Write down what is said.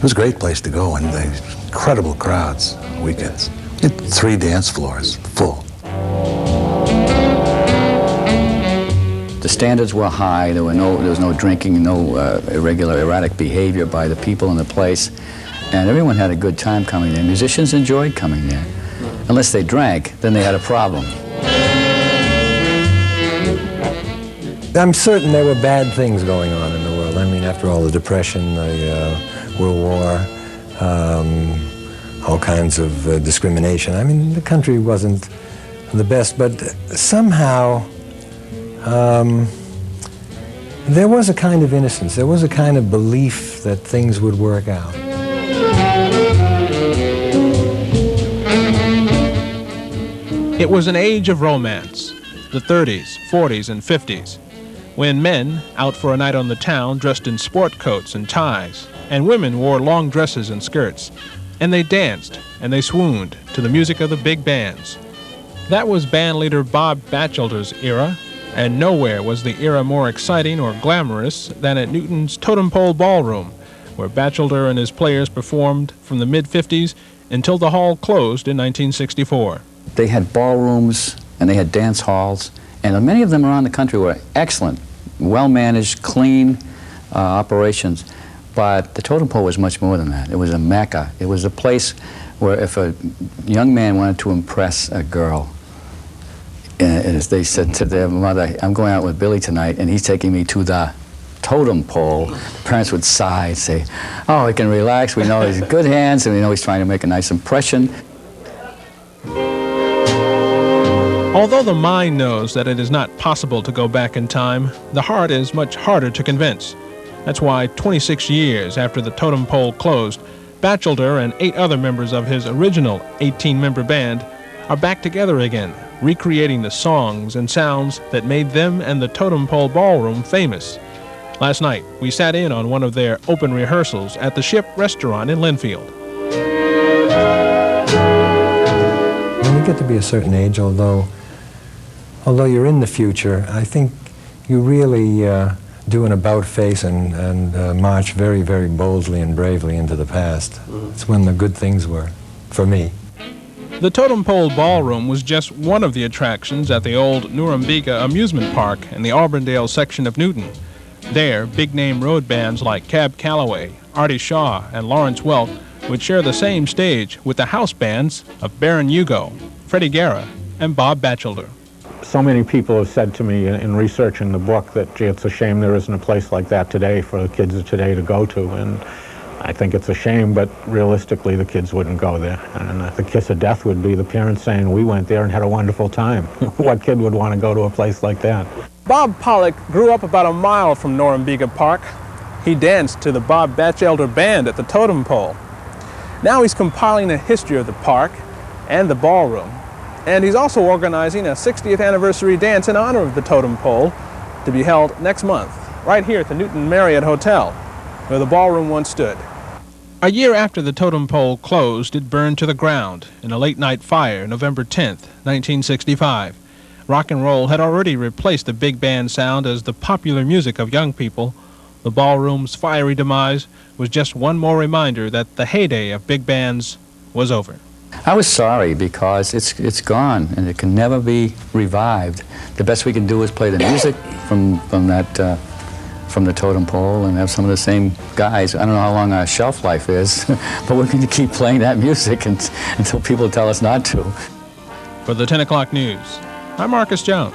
It was a great place to go, and the incredible crowds on weekends. 3 dance floors full. The standards were high. There was no drinking, no irregular, erratic behavior by the people in the place, and everyone had a good time coming there. Musicians enjoyed coming there. Unless they drank, then they had a problem. I'm certain there were bad things going on in the world. I mean, after all, the Depression, the World War, all kinds of discrimination. I mean, the country wasn't the best, but somehow there was a kind of innocence. There was a kind of belief that things would work out. It was an age of romance, the 30s, 40s, and 50s, when men, out for a night on the town, dressed in sport coats and ties, and women wore long dresses and skirts, and they danced and they swooned to the music of the big bands. That was band leader Bob Bachelder's era, and nowhere was the era more exciting or glamorous than at Newton's Totem Pole Ballroom, where Bachelder and his players performed from the mid-50s until the hall closed in 1964. They had ballrooms and they had dance halls, and many of them around the country were excellent, well-managed, clean operations. But the Totem Pole was much more than that. It was a mecca. It was a place where if a young man wanted to impress a girl, as they said to their mother, "I'm going out with Billy tonight, and he's taking me to the Totem Pole," the parents would sigh and say, "Oh, he can relax. We know he's in good hands, and we know he's trying to make a nice impression." Although the mind knows that it is not possible to go back in time, the heart is much harder to convince. That's why 26 years after the Totem Pole closed, Bachelder and 8 other members of his original 18-member band are back together again, recreating the songs and sounds that made them and the Totem Pole Ballroom famous. Last night, we sat in on one of their open rehearsals at the Ship Restaurant in Linfield. When you get to be a certain age, although you're in the future, I think you really do an about-face and march very, very boldly and bravely into the past. It's when the good things were, for me. The Totem Pole Ballroom was just one of the attractions at the old Norumbega amusement park in the Auburndale section of Newton. There, big-name road bands like Calloway, Artie Shaw, and Lawrence Welk would share the same stage with the house bands of Baron Hugo, Freddie Guerra, and Bob Bachelder. So many people have said to me in researching the book that, gee, it's a shame there isn't a place like that today for the kids of today to go to. And I think it's a shame, but realistically, the kids wouldn't go there. And the kiss of death would be the parents saying, we went there and had a wonderful time. What kid would want to go to a place like that? Bob Pollock grew up about a mile from Norumbega Park. He danced to the Bob Bachelder Band at the Totem Pole. Now he's compiling a history of the park and the ballroom. And he's also organizing a 60th anniversary dance in honor of the Totem Pole to be held next month, right here at the Newton Marriott Hotel, where the ballroom once stood. A year after the Totem Pole closed, it burned to the ground in a late-night fire, November 10th, 1965. Rock and roll had already replaced the big band sound as the popular music of young people. The ballroom's fiery demise was just one more reminder that the heyday of big bands was over. I was sorry because it's gone and it can never be revived. The best we can do is play the music from the Totem Pole and have some of the same guys. I don't know how long our shelf life is, but we're going to keep playing that music until people tell us not to. For the 10 o'clock news, I'm Marcus Jones.